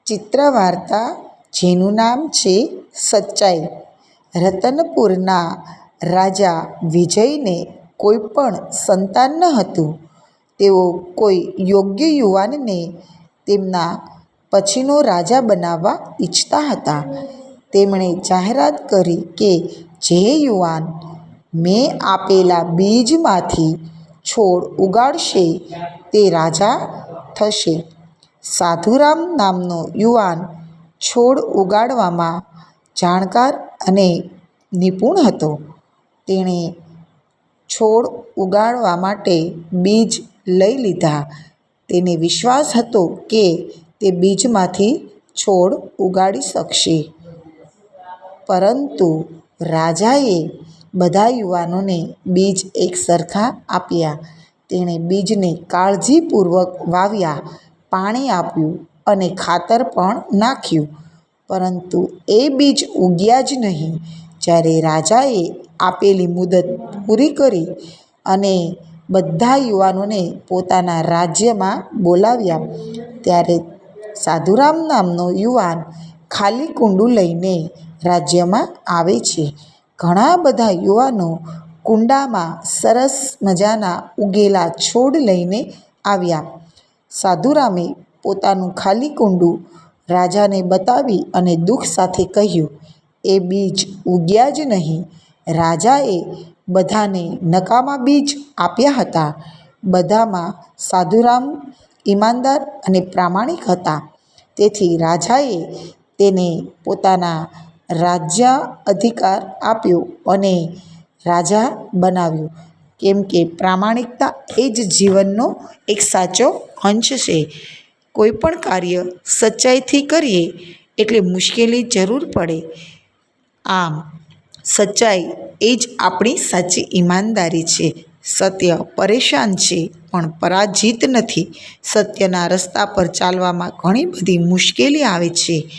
ચિત્રવાર્તા જેનું નામ છે સચ્ચાઈ. રતનપુરના રાજા વિજયને કોઈ પણ સંતાન ન હતું. તેઓ કોઈ યોગ્ય યુવાનને તેમના પછીનો રાજા બનાવવા ઈચ્છતા હતા. તેમણે જાહેરાત કરી કે જે યુવાન મેં આપેલા બીજમાંથી છોડ ઉગાડશે તે રાજા થશે. સાધુરામ નામનો યુવાન છોડ ઉગાડવામાં જાણકાર અને નિપુણ હતો. તેણે છોડ ઉગાડવા માટે બીજ લઈ લીધા. તેને વિશ્વાસ હતો કે તે બીજમાંથી છોડ ઉગાડી શકશે. પરંતુ રાજાએ બધા યુવાનોને બીજ એકસરખા આપ્યા. તેણે બીજને કાળજીપૂર્વક વાવ્યા, પાણી આપ્યું અને ખાતર પણ નાખ્યું. પરંતુ એ બીજ ઉગ્યા જ નહીં. જ્યારે રાજાએ આપેલી મુદત પૂરી કરી અને બધા યુવાનોને પોતાના રાજ્યમાં બોલાવ્યા, ત્યારે સાધુરામ નામનો યુવાન ખાલી કુંડું લઈને રાજ્યમાં આવે છે. ઘણા બધા યુવાનો કુંડામાં સરસ મજાના ઉગેલા છોડ લઈને આવ્યા. સાધુરામે પોતાનું ખાલી કુંડું રાજાને બતાવી અને દુઃખ સાથે કહ્યું, "એ બીજ ઉગ્યા જ નહીં." રાજાએ બધાને નકામા બીજ આપ્યા હતા. બધામાં સાધુરામ ઈમાનદાર અને પ્રામાણિક હતા. તેથી રાજાએ તેને પોતાના રાજ્યાધિકાર આપ્યો અને રાજા બનાવ્યો. કેમ કે પ્રામાણિકતા એ જ જીવનનો એક સાચો અંશ છે. કોઈ પણ કાર્ય સચ્ચાઈથી કરીએ એટલે મુશ્કેલી જરૂર પડે. આમ સચ્ચાઈ એ જ આપણી સાચી ઈમાનદારી છે. સત્ય પરેશાન છે પણ પરાજિત નથી. સત્યના રસ્તા પર ચાલવામાં ઘણી બધી મુશ્કેલી આવે છે.